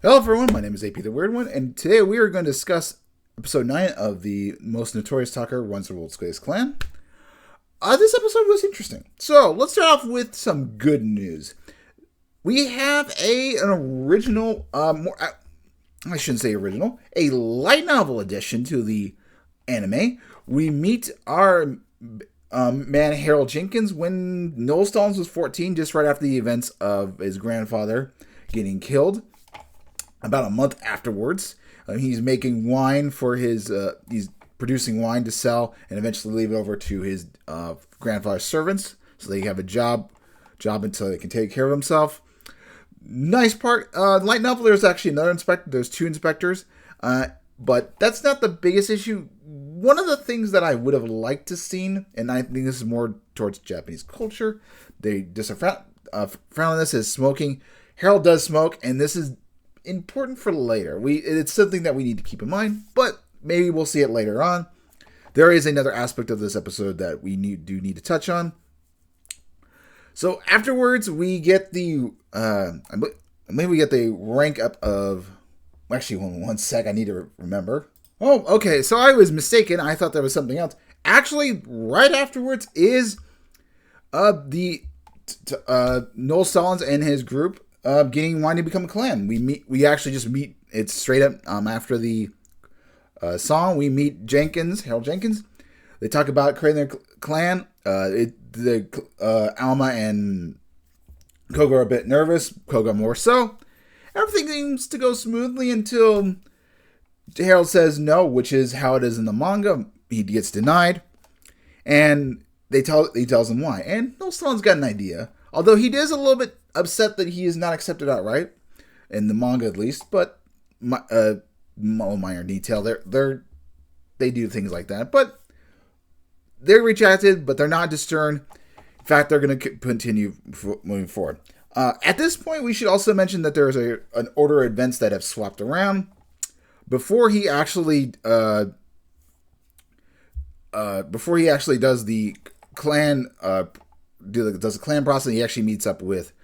Hello everyone, my name is AP the Weird One, and today we are going to discuss episode 9 of the Most Notorious Talker Runs the World's Greatest Clan. This episode was interesting. So, let's start off with some good news. We have an original, I shouldn't say original, a light novel addition to the anime. We meet our man Harold Jenkins when Noel Stallings was 14, just right after the events of his grandfather getting killed. About a month afterwards, he's making wine for his, he's producing wine to sell and eventually leave it over to his grandfather's servants so they have a job until they can take care of themselves. Nice part. Light novel, there's actually another inspector. There's two inspectors, but that's not the biggest issue. One of the things that I would have liked to seen, and I think this is more towards Japanese culture, they just frown on this, is smoking. Harold does smoke, and this is important for later. It's something that we need to keep in mind, but maybe we'll see it later on. There is another aspect of this episode that we do need to touch on. So afterwards, we get the maybe we get the rank up of. Actually, one sec. I need to remember. Oh, okay. So I was mistaken. I thought there was something else. Actually, right afterwards is the Noel Stallings and his group getting wine to become a clan. We actually just meet. It's straight up after the song. We meet Harold Jenkins. They talk about creating their clan. Alma and Koga are a bit nervous. Koga more so. Everything seems to go smoothly until Harold says no, which is how it is in the manga. He gets denied, and he tells him why. And Noel Stallings got an idea, although he is a little bit upset that he is not accepted outright in the manga, at least. But minor detail, they do things like that, but they're rejected, but they're not discerned. In fact, they're going to continue moving forward. At this point, we should also mention that there is an order of events that have swapped around. Before he actually does the clan does the clan process, he actually meets up with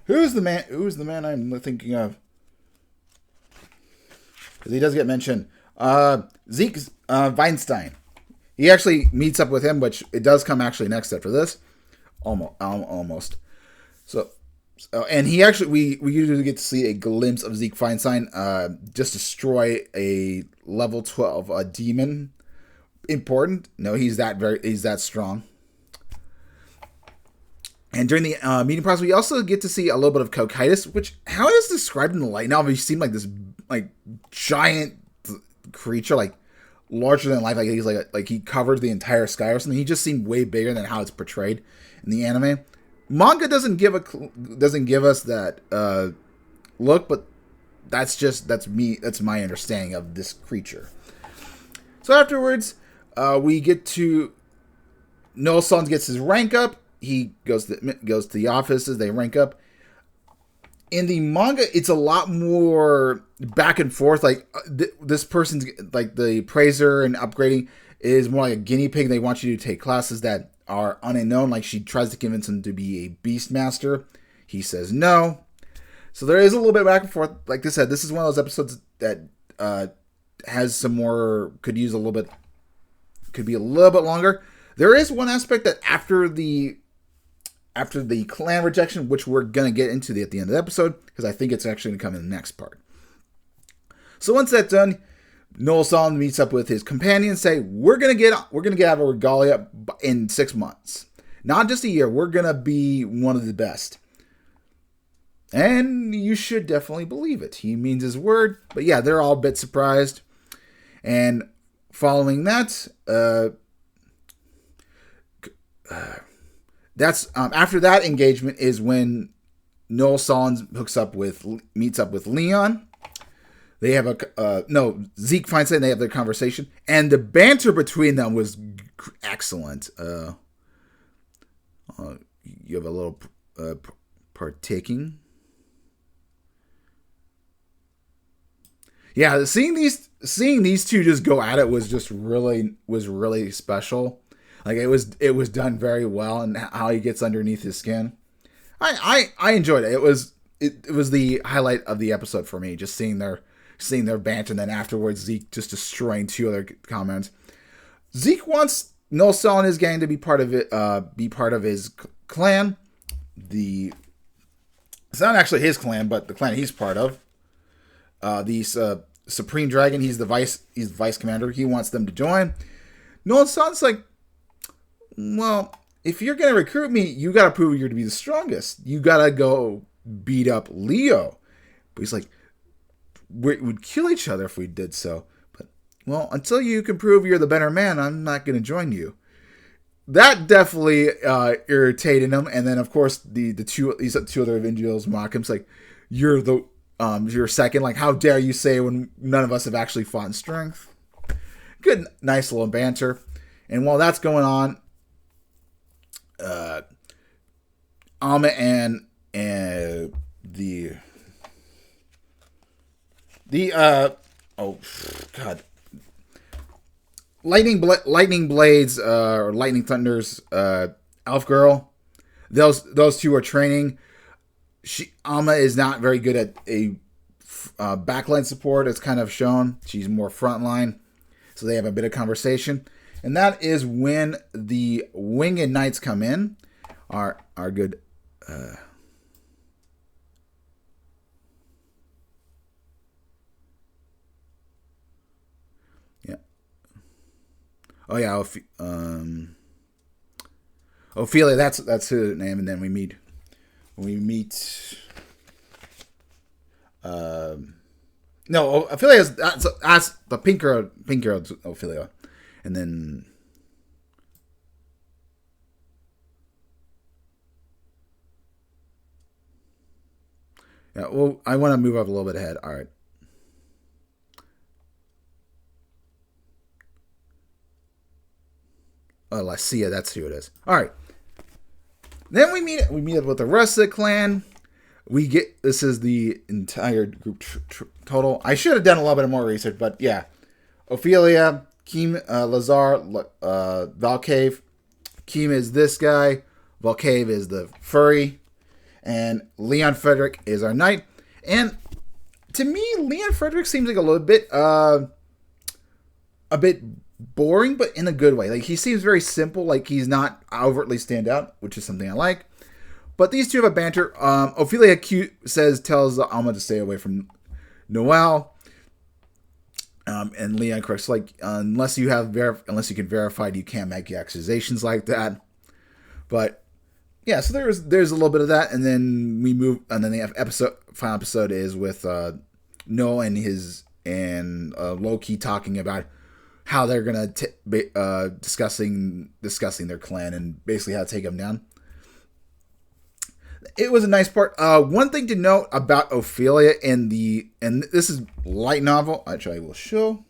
who's the man I'm thinking of? Because he does get mentioned. Zeke Weinstein. He actually meets up with him, which it does come actually next after this. Almost. So and he actually, we usually get to see a glimpse of Zeke Feinstein just destroy a level 12 demon. Important. No, he's that strong. And during the meeting process, we also get to see a little bit of Cocytus, which, how it is described in the light novel, he seemed like this giant creature, larger than life, he's like he covers the entire sky or something. He just seemed way bigger than how it's portrayed in the anime. Manga doesn't give us that look, but that's my understanding of this creature. So afterwards, we get to Noel Stallings gets his rank up. He goes to the offices. They rank up. In the manga, it's a lot more back and forth. This person's the praiser and upgrading is more like a guinea pig. They want you to take classes that are unknown. She tries to convince him to be a beast master. He says no. So there is a little bit back and forth. Like I said, this is one of those episodes that has some more, could be a little bit longer. There is one aspect that after the clan rejection, which we're going to get into at the end of the episode, because I think it's actually going to come in the next part. So once that's done, Noel Stallings meets up with his companions, say, we're going to get out of Regalia in 6 months. Not just a year, we're going to be one of the best. And you should definitely believe it. He means his word, but yeah, they're all a bit surprised. And following that, that's after that engagement is when Noel Stallings meets up with Leon. They have Zeke Feinstein. They have their conversation, and the banter between them was excellent. You have a little partaking. Yeah, seeing these two just go at it was really special. It was done very well, and how he gets underneath his skin. I enjoyed it. It was the highlight of the episode for me, just seeing their banter, and then afterwards Zeke just destroying two other comments. Zeke wants Noel Sell and his gang to be part of it, be part of his clan. It's not actually his clan, but the clan he's part of. The Supreme Dragon, he's the vice commander. He wants them to join. Noel Sell's like, well, if you're gonna recruit me, you gotta prove you're to be the strongest. You gotta go beat up Leo. But he's like, we'd kill each other if we did so. But, well, until you can prove you're the better man, I'm not going to join you. That definitely irritated him. And then, of course, these two other individuals mock him. It's like, you're second. Like, how dare you say when none of us have actually fought in strength? Good, nice little banter. And while that's going on, Alma and the oh god, lightning blades or lightning thunders, elf girl, those two are training. Alma is not very good at a backline support. It's kind of shown. She's more frontline, so they have a bit of conversation, and that is when the winged knights come in. Our good yeah. Oh yeah, Ophelia. That's her name, and then we meet. No, Ophelia is that's the pink girl Ophelia, and then. Yeah, well, I want to move up a little bit ahead. All right. Oh, Lycia, that's who it is. All right. Then we meet up with the rest of the clan. This is the entire group total. I should have done a little bit more research, but yeah. Ophelia, Keem, Lazar, Valcave. Keem is this guy. Valcave is the furry. And Leon Frederick is our knight. And to me, Leon Frederick seems like a bit boring, but in a good way. Like, he seems very simple. Like, he's not overtly stand out, which is something I like. But these two have a banter. Ophelia tells Alma to stay away from Noel. And Leon corrects, like, unless you can verify it, you can't make accusations like that. But yeah, so there's a little bit of that, and then we move, and then the final episode is with Noel and Loki talking about how they're gonna discussing their clan and basically how to take them down. It was a nice part. One thing to note about Ophelia and this is light novel. Actually, I will show.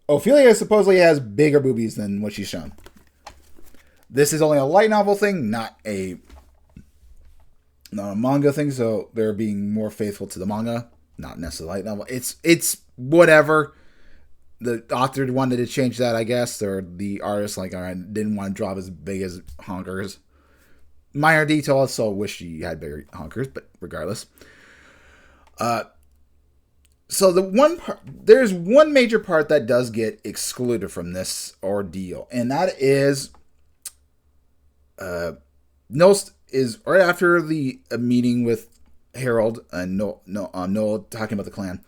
Ophelia supposedly has bigger boobies than what she's shown. This is only a light novel thing, not a manga thing, so they're being more faithful to the manga, not necessarily light novel. It's whatever. The author wanted to change that, I guess, or the artist didn't want to draw as big as honkers. Minor detail, so wish she had bigger honkers, but regardless. So there's one major part that does get excluded from this ordeal, and that is Noel is right after the meeting with Harold and Noel talking about the clan.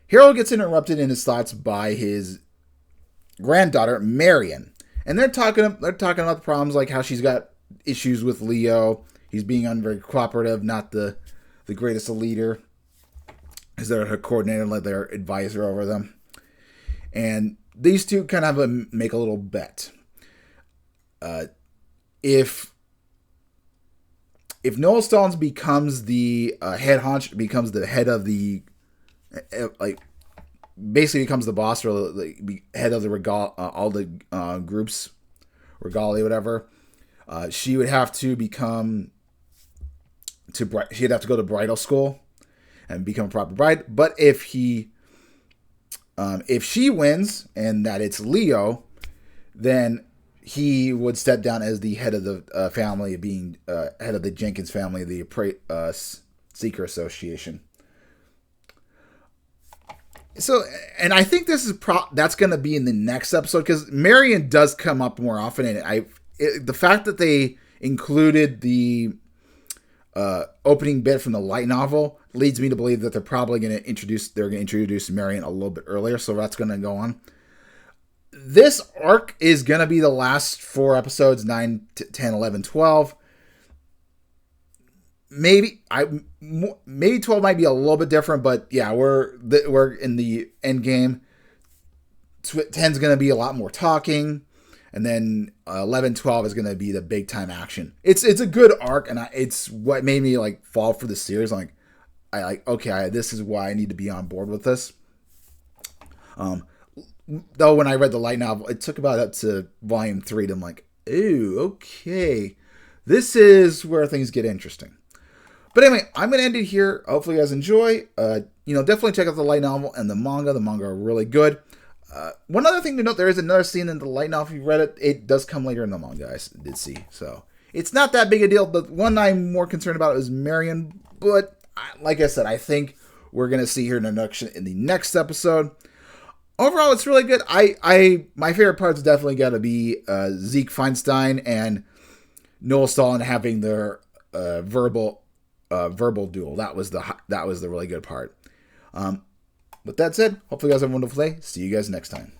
Harold gets interrupted in his thoughts by his granddaughter Marion, and they're talking about the problems, like how she's got issues with Leo. He's being very cooperative, not the greatest of leader. Is they're her coordinator, like their advisor over them, and these two kind of make a little bet. If Noel Stallings becomes the becomes the head of the basically becomes the boss or the head of the all the groups, regalia, whatever, she'd have to go to bridal school. and become a proper bride. But if she wins and that it's Leo, then he would step down as the head of the family, being head of the Jenkins family, the Seeker Association. So, and I think this is that's going to be in the next episode, because Marion does come up more often, and the fact that they included the opening bit from the light novel leads me to believe that they're probably going to introduce Marion a little bit earlier. So that's going to go on. This arc is going to be the last 4 episodes, 9, 10, 11, 12. Maybe 12 might be a little bit different, but yeah, we're in the end game. 10's going to be a lot more talking, and then 11, 12 is going to be the big time action. It's a good arc, and it's what made me like fall for the series. Okay, this is why I need to be on board with this. Though when I read the light novel, it took about up to volume 3, and I'm like, ooh, okay, this is where things get interesting. But anyway, I'm going to end it here. Hopefully you guys enjoy. Definitely check out the light novel and the manga. The manga are really good. One other thing to note, there is another scene in the light novel. If you read it, it does come later in the manga, I did see. So it's not that big a deal. But one I'm more concerned about is Marion. But like I said, I think we're going to see her introduction in the next episode. Overall, it's really good. My favorite parts definitely got to be Zeke Feinstein and Noel Stalin having their verbal duel. That was the really good part. With that said, hopefully you guys have a wonderful day. See you guys next time.